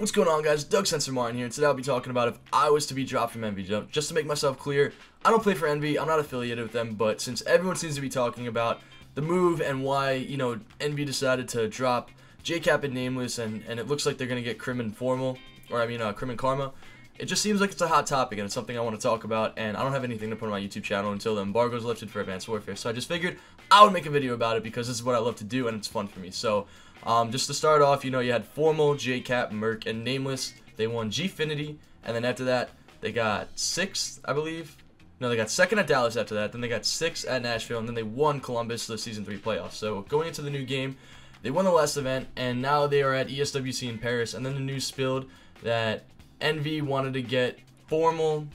What's going on, guys? Doug Censor Martin here, and today I'll be talking about if I was to be dropped from Envy. Just to make myself clear, I don't play for Envy, I'm not affiliated with them, but since everyone seems to be talking about the move and why, Envy decided to drop JCap and Nameless, and it looks like they're going to get Crim and Formal, Crim and Karma, it just seems like it's a hot topic, and it's something I want to talk about, and I don't have anything to put on my YouTube channel until the embargo is lifted for Advanced Warfare, so I just figured I would make a video about it because this is what I love to do, and it's fun for me. So, just to start off, you had Formal, JCap, Merc, and Nameless. They won Gfinity, and then after that, they got 6th, I believe. No, they got 2nd at Dallas after that, then they got 6th at Nashville, and then they won Columbus the Season 3 playoffs. So, going into the new game, they won the last event, and now they are at ESWC in Paris, and then the news spilled that Envy wanted to get Formal,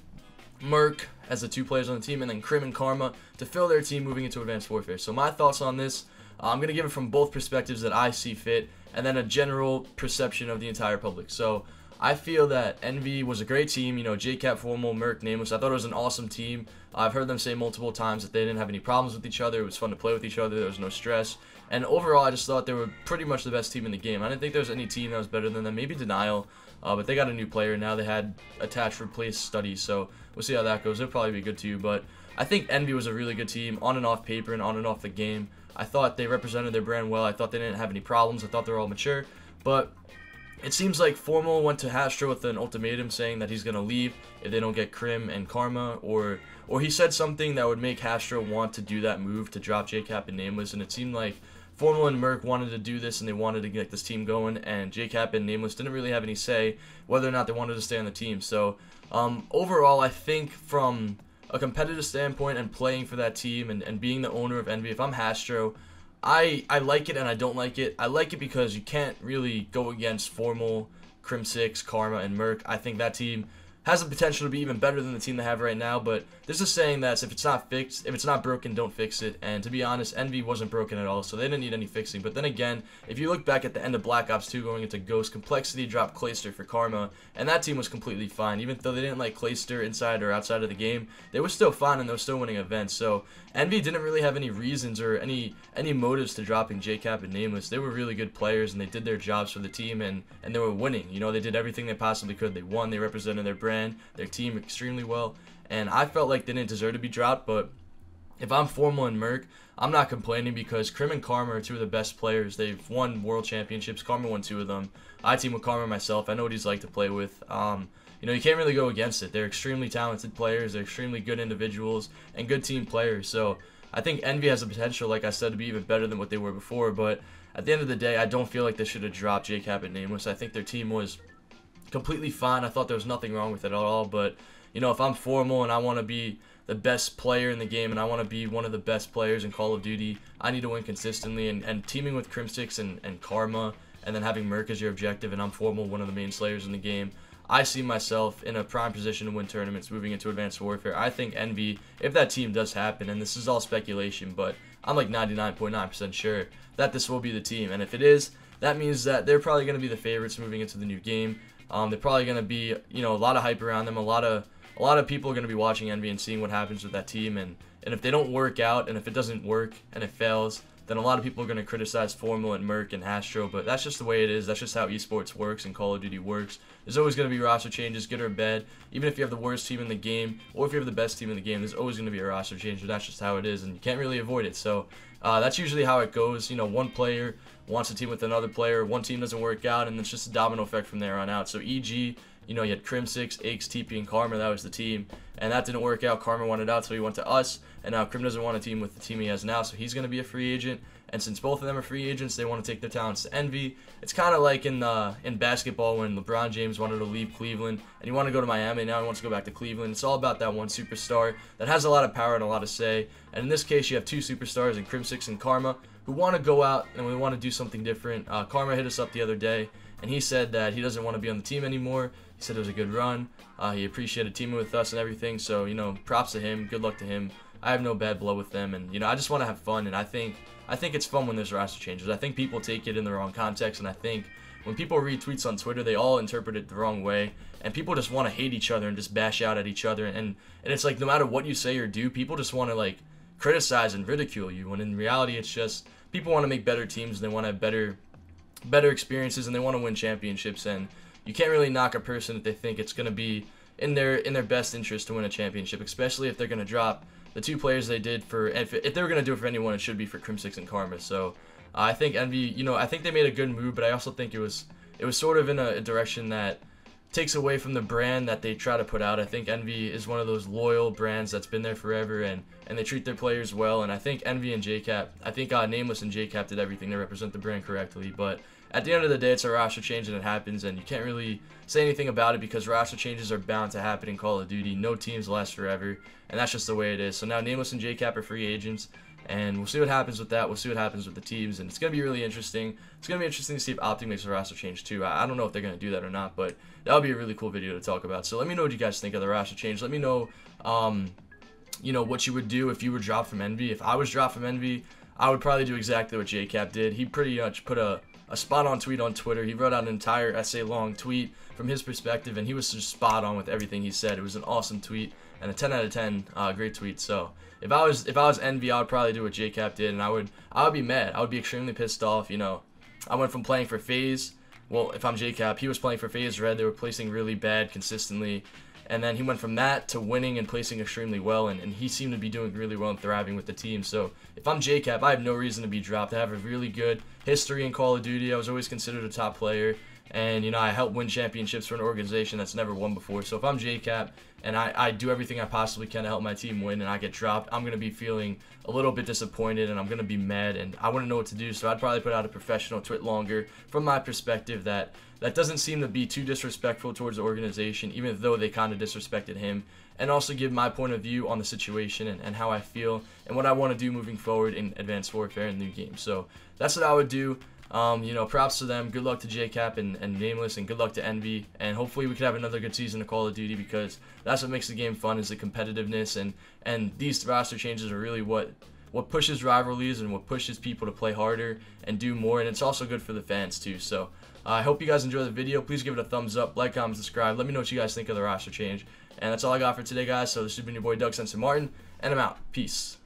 Merc as the 2 players on the team, and then Crim and Karma to fill their team moving into Advanced Warfare. So my thoughts on this, I'm going to give it from both perspectives that I see fit, and then a general perception of the entire public. So I feel that Envy was a great team, JCap, Formal, Merc, Nameless. I thought it was an awesome team. I've heard them say multiple times that they didn't have any problems with each other. It was fun to play with each other. There was no stress. And overall, I just thought they were pretty much the best team in the game. I didn't think there was any team that was better than them. Maybe Denial, but they got a new player. Now they had attached replace studies, so we'll see how that goes. It'll probably be good too, but I think Envy was a really good team on and off paper and on and off the game. I thought they represented their brand well. I thought they didn't have any problems. I thought they were all mature, but it seems like Formal went to Hastro with an ultimatum saying that he's going to leave if they don't get Crim and Karma, or he said something that would make Hastro want to do that move to drop JCap and Nameless, and it seemed like Formal and Merc wanted to do this and they wanted to get this team going, and JCap and Nameless didn't really have any say whether or not they wanted to stay on the team. So overall, I think from a competitive standpoint and playing for that team and being the owner of Envy, if I'm Hastro, I like it and I don't like it. I like it because you can't really go against Formal, Crim 6, Karma, and Merc. I think that team has the potential to be even better than the team they have right now, but there's a saying that if it's not fixed, if it's not broken, don't fix it, and to be honest, Envy wasn't broken at all, so they didn't need any fixing. But then again, if you look back at the end of Black Ops 2 going into Ghost, Complexity dropped Clayster for Karma, and that team was completely fine. Even though they didn't like Clayster inside or outside of the game, they were still fine and they were still winning events. So Envy didn't really have any reasons or any motives to dropping JCap and Nameless. They were really good players and they did their jobs for the team, and they were winning. They did everything they possibly could. They won, they represented their brand, their team extremely well, and I felt like they didn't deserve to be dropped. But if I'm Formal and Merc, I'm not complaining because Crim and Karma are 2 of the best players. They've won world championships. Karma won 2 of them. I team with Karma myself. I know what he's like to play with. You can't really go against it. They're extremely talented players. They're extremely good individuals and good team players. So I think Envy has the potential, like I said, to be even better than what they were before. But at the end of the day, I don't feel like they should have dropped JCap and Nameless. I think their team was completely fine. I thought there was nothing wrong with it at all. But if I'm Formal and I want to be the best player in the game and I want to be one of the best players in Call of Duty, I need to win consistently, and teaming with Crimsix and Karma and then having Merc as your objective, and I'm Formal, one of the main slayers in the game, I see myself in a prime position to win tournaments moving into Advanced Warfare. I think Envy, if that team does happen, and this is all speculation, but I'm like 99.9% sure that this will be the team, and if it is, that means that they're probably going to be the favorites moving into the new game. They're probably going to be, a lot of hype around them. A lot of people are going to be watching Envy and seeing what happens with that team. And if they don't work out, and if it doesn't work, and it fails, then a lot of people are going to criticize Formal and Merc and Hastro. But that's just the way it is. That's just how esports works and Call of Duty works. There's always going to be roster changes, good or bad. Even if you have the worst team in the game, or if you have the best team in the game, there's always going to be a roster change. But that's just how it is, and you can't really avoid it. So that's usually how it goes. One player wants to team with another player, one team doesn't work out, and it's just a domino effect from there on out. So e.g., you had Crim6, Aches, TP, and Karma. That was the team, and that didn't work out. Karma wanted out, so he went to us, and now Crim doesn't want to team with the team he has now, so he's going to be a free agent. And since both of them are free agents, they want to take their talents to Envy. It's kind of like in basketball when LeBron James wanted to leave Cleveland and he wanted to go to Miami, and now he wants to go back to Cleveland. It's all about that one superstar that has a lot of power and a lot of say. And in this case, you have 2 superstars in Crim6 and Karma who want to go out and we want to do something different. Karma hit us up the other day, and he said that he doesn't want to be on the team anymore. He said it was a good run. He appreciated teaming with us and everything. So, props to him. Good luck to him. I have no bad blood with them, and I just want to have fun, and I think it's fun when there's roster changes. I think people take it in the wrong context, and I think when people read tweets on Twitter, they all interpret it the wrong way, and people just want to hate each other and just bash out at each other, and it's like no matter what you say or do, people just want to like criticize and ridicule you, when in reality it's just people want to make better teams, and they want to have better experiences, and they want to win championships. And you can't really knock a person if they think it's going to be in their best interest to win a championship, especially if they're going to drop the 2 players they did for, if they were going to do it for anyone, it should be for Crimsix and Karma. So I think Envy, I think they made a good move, but I also think it was sort of in a direction that takes away from the brand that they try to put out. I think Envy is one of those loyal brands that's been there forever, and they treat their players well. And I think Envy and JCap, I think Nameless and JCap did everything to represent the brand correctly. But at the end of the day, it's a roster change and it happens, and you can't really say anything about it because roster changes are bound to happen in Call of Duty. No teams last forever, and that's just the way it is. So now Nameless and JCap are free agents, and we'll see what happens with that. We'll see what happens with the teams, and it's going to be really interesting. It's going to be interesting to see if Optic makes a roster change too. I don't know if they're going to do that or not, but that would be a really cool video to talk about. So let me know what you guys think of the roster change. Let me know, what you would do if you were dropped from Envy. If I was dropped from Envy, I would probably do exactly what JCap did. He pretty much put a spot-on tweet on Twitter. He wrote out an entire essay-long tweet from his perspective, and he was just spot on with everything he said. It was an awesome tweet and a 10 out of 10 great tweet. So if I was Envy, I would probably do what JCap did, and I would be mad. I would be extremely pissed off. I went from playing for FaZe. Well, if I'm JCap, he was playing for FaZe Red. They were placing really bad consistently. And then he went from that to winning and placing extremely well, and he seemed to be doing really well and thriving with the team. So if I'm JCap, I have no reason to be dropped. I have a really good history in Call of Duty. I was always considered a top player, and I helped win championships for an organization that's never won before. So if I'm JCap and I do everything I possibly can to help my team win and I get dropped, I'm going to be feeling a little bit disappointed, and I'm going to be mad, and I wouldn't know what to do. So I'd probably put out a professional tweet longer from my perspective that doesn't seem to be too disrespectful towards the organization, even though they kind of disrespected him, and also give my point of view on the situation and how I feel and what I want to do moving forward in Advanced Warfare and new games. So that's what I would do. Props to them. Good luck to JCap and Nameless, and good luck to Envy. And hopefully we could have another good season of Call of Duty, because that's what makes the game fun, is the competitiveness, and these roster changes are really what pushes rivalries and what pushes people to play harder and do more, and it's also good for the fans too. So I hope you guys enjoy the video. Please give it a thumbs up, like, comment, subscribe. Let me know what you guys think of the roster change. And that's all I got for today, guys. So this has been your boy Doug Censor Martin, and I'm out. Peace.